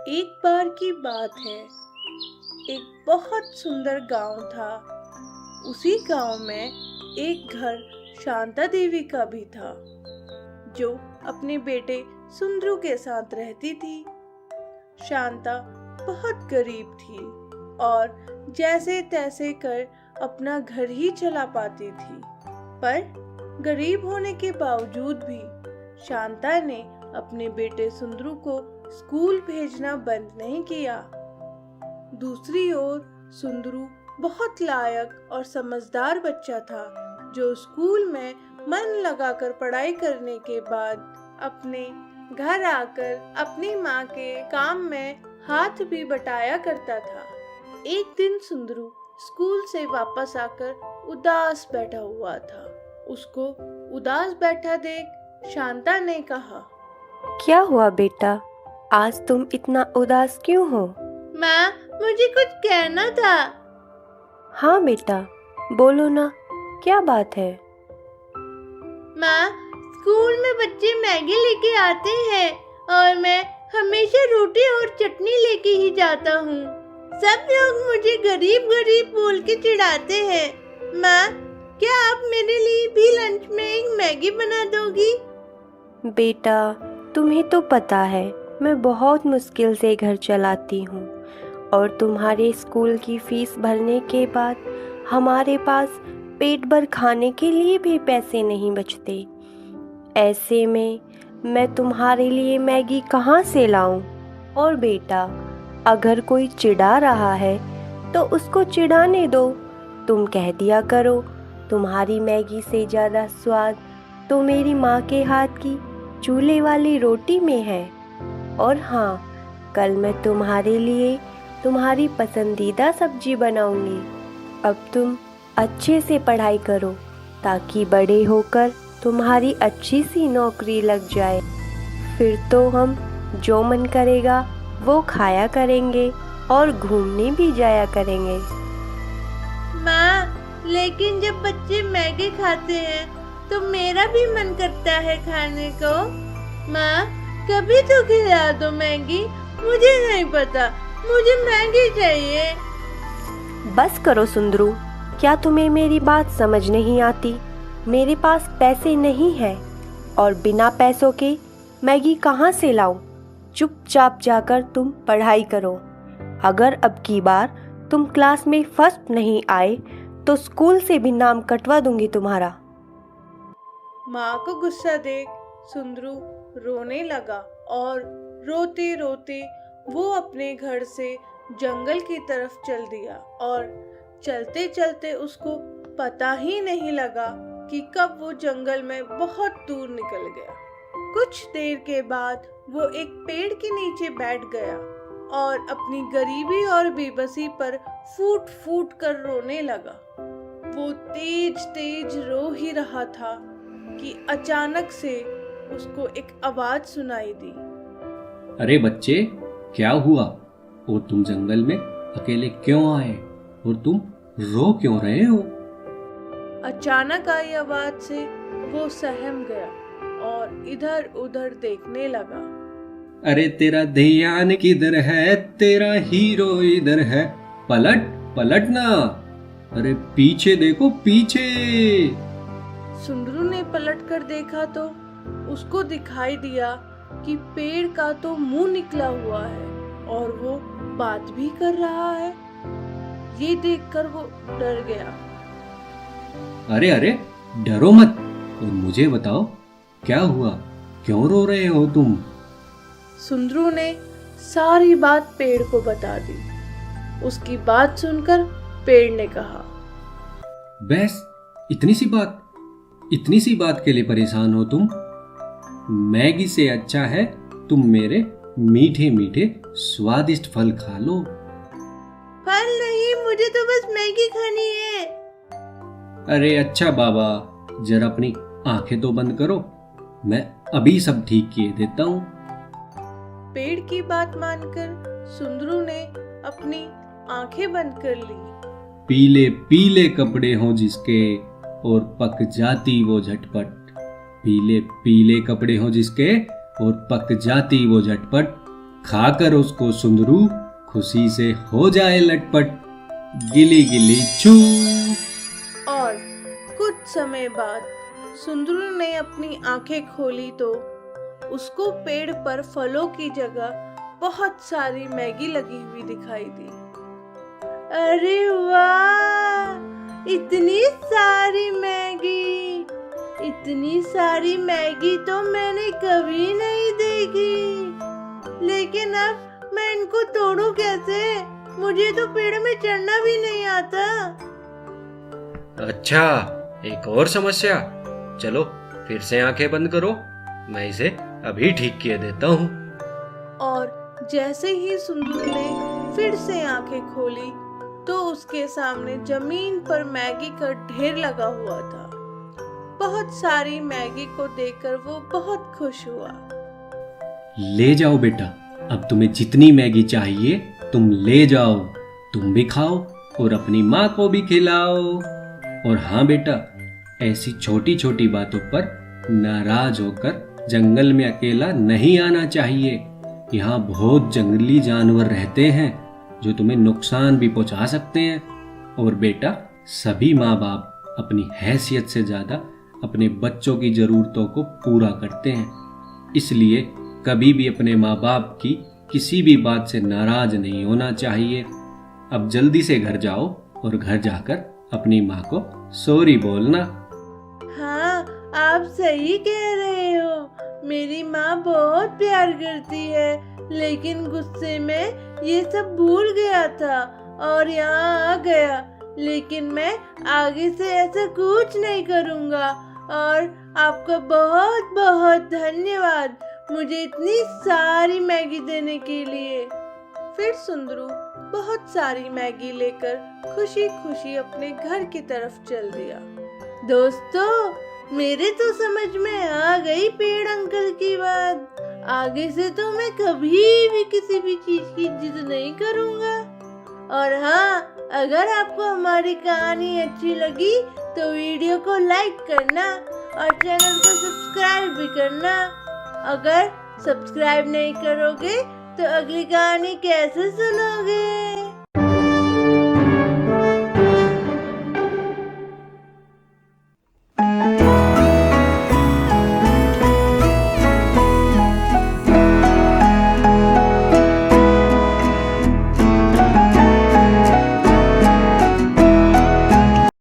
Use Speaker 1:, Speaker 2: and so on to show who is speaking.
Speaker 1: एक बार की बात है। एक बहुत सुंदर गांव था। उसी गांव में एक घर शांता देवी का भी था, जो अपने बेटे सुंदरू के साथ रहती थी। शांता बहुत गरीब थी और जैसे तैसे कर अपना घर ही चला पाती थी। पर गरीब होने के बावजूद भी शांता ने अपने बेटे सुंदरू को स्कूल भेजना बंद नहीं किया। दूसरी ओर सुंदरू बहुत लायक और समझदार बच्चा था, जो स्कूल में मन लगाकर पढ़ाई करने के बाद अपने घर आकर अपनी माँ के काम में हाथ भी बटाया करता था। एक दिन सुंदरू स्कूल से वापस आकर उदास बैठा हुआ था। उसको उदास बैठा देख शांता ने कहा,
Speaker 2: क्या हुआ बेटा, आज तुम इतना उदास क्यों हो?
Speaker 1: माँ, मुझे कुछ कहना था।
Speaker 2: हाँ बेटा, बोलो ना, क्या बात है?
Speaker 1: माँ, स्कूल में बच्चे मैगी लेके आते हैं और मैं हमेशा रोटी और चटनी लेके ही जाता हूँ। सब लोग मुझे गरीब गरीब बोल के चिढ़ाते हैं। माँ, क्या आप मेरे लिए भी लंच में एक मैगी बना दोगी?
Speaker 2: बेटा, तुम्हें तो पता है मैं बहुत मुश्किल से घर चलाती हूँ और तुम्हारे स्कूल की फीस भरने के बाद हमारे पास पेट भर खाने के लिए भी पैसे नहीं बचते। ऐसे में मैं तुम्हारे लिए मैगी कहाँ से लाऊं? और बेटा, अगर कोई चिढ़ा रहा है तो उसको चिढ़ाने दो। तुम कह दिया करो, तुम्हारी मैगी से ज़्यादा स्वाद तो मेरी माँ के हाथ की चूल्हे वाली रोटी में है। और हाँ, कल मैं तुम्हारे लिए तुम्हारी पसंदीदा सब्जी बनाऊंगी। अब तुम अच्छे से पढ़ाई करो ताकि बड़े होकर तुम्हारी अच्छी सी नौकरी लग जाए। फिर तो हम जो मन करेगा वो खाया करेंगे और घूमने भी जाया करेंगे।
Speaker 1: माँ, लेकिन जब बच्चे मैगी खाते हैं तो मेरा भी मन करता है खाने को। माँ, कभी तो खिला दो मैगी। मुझे नहीं पता, मुझे मैगी चाहिए।
Speaker 2: बस करो सुंदरू, क्या तुम्हें मेरी बात समझ नहीं आती? मेरे पास पैसे नहीं है और बिना पैसों के मैगी कहाँ से लाऊं? चुपचाप जाकर तुम पढ़ाई करो। अगर अब की बार तुम क्लास में फर्स्ट नहीं आए तो स्कूल से भी नाम कटवा दूंगी तुम्हारा।
Speaker 1: माँ को गुस्सा देख सुंदरू रोने लगा और रोते रोते वो अपने घर से जंगल की तरफ चल दिया। और चलते चलते उसको पता ही नहीं लगा कि कब वो जंगल में बहुत दूर निकल गया। कुछ देर के बाद वो एक पेड़ के नीचे बैठ गया और अपनी गरीबी और बेबसी पर फूट फूट कर रोने लगा। वो तेज तेज रो ही रहा था कि अचानक से उसको एक आवाज सुनाई दी।
Speaker 3: अरे बच्चे, क्या हुआ? और तुम जंगल में अकेले क्यों आए? और तुम रो क्यों रहे हो?
Speaker 1: अचानक आई आवाज से वो सहम गया और इधर उधर देखने लगा।
Speaker 3: अरे तेरा ध्यान किधर है? तेरा हीरो इधर है। पलट पलट ना। अरे पीछे देखो, पीछे।
Speaker 1: सुंदरू ने पलट कर देखा तो उसको दिखाई दिया कि पेड़ का तो मुंह निकला हुआ है और वो बात भी कर रहा है। ये देखकर वो डर गया।
Speaker 3: अरे अरे, डरो मत और मुझे बताओ, क्या हुआ? क्यों रो रहे हो तुम?
Speaker 1: सुंदरू ने सारी बात पेड़ को बता दी। उसकी बात सुनकर पेड़ ने कहा,
Speaker 3: बस इतनी सी बात के लिए परेशान हो तुम? मैगी से अच्छा है तुम मेरे मीठे मीठे स्वादिष्ट फल खा लो।
Speaker 1: फल नहीं, मुझे तो बस मैगी खानी है।
Speaker 3: अरे अच्छा बाबा, जरा अपनी आंखें तो बंद करो, मैं अभी सब ठीक किए देता हूँ।
Speaker 1: पेड़ की बात मानकर सुंदरू ने अपनी आंखें बंद कर ली।
Speaker 3: पीले पीले कपड़े हों जिसके और पक जाती वो झटपट। पीले पीले कपड़े हों जिसके और पक जाती वो झटपट। खाकर उसको सुंदरू खुशी से हो जाए लटपट, गिली गिली चू।
Speaker 1: और कुछ समय बाद सुंदरू ने अपनी आंखें खोली तो उसको पेड़ पर फलों की जगह बहुत सारी मैगी लगी हुई दिखाई दी। अरे वाह, इतनी सारी मैगी, इतनी सारी मैगी तो मैंने कभी नहीं देखी। लेकिन अब मैं इनको तोड़ूं कैसे? मुझे तो पेड़ में चढ़ना भी नहीं आता।
Speaker 3: अच्छा, एक और समस्या। चलो फिर से आंखें बंद करो, मैं इसे अभी ठीक किए देता हूँ।
Speaker 1: और जैसे ही सुंदर ने फिर से आंखें खोली तो उसके सामने जमीन पर मैगी का ढेर लगा हुआ था। बहुत सारी मैगी को देखकर वो बहुत खुश हुआ।
Speaker 3: ले जाओ बेटा, अब तुम्हें जितनी मैगी चाहिए तुम ले जाओ, तुम भी खाओ और अपनी माँ को भी खिलाओ। और हाँ बेटा, ऐसी छोटी छोटी बातों पर नाराज होकर जंगल में अकेला नहीं आना चाहिए। यहाँ बहुत जंगली जानवर रहते हैं जो तुम्हें नुकसान भी पहुंचा सकते हैं। और बेटा, सभी माँ बाप अपनी हैसियत से ज्यादा अपने बच्चों की जरूरतों को पूरा करते हैं, इसलिए कभी भी अपने माँ बाप की किसी भी बात से नाराज नहीं होना चाहिए। अब जल्दी से घर जाओ और घर जाकर अपनी माँ को सॉरी बोलना।
Speaker 1: हाँ, आप सही कह रहे हो। मेरी माँ बहुत प्यार करती है, लेकिन गुस्से में ये सब भूल गया था और यहाँ आ गया। लेकिन मैं आगे से ऐसा कुछ नहीं करूँगा। और आपका बहुत बहुत धन्यवाद मुझे इतनी सारी मैगी देने के लिए। फिर सुंदरू बहुत सारी मैगी लेकर खुशी खुशी अपने घर की तरफ चल दिया। दोस्तों, मेरे तो समझ में आ गई पेड़ अंकल की बात। आगे से तो मैं कभी भी किसी भी चीज की जिद नहीं करूँगा। और हाँ, अगर आपको हमारी कहानी अच्छी लगी तो वीडियो को लाइक करना और चैनल को सब्सक्राइब भी करना। अगर सब्सक्राइब नहीं करोगे तो अगली कहानी कैसे सुनोगे?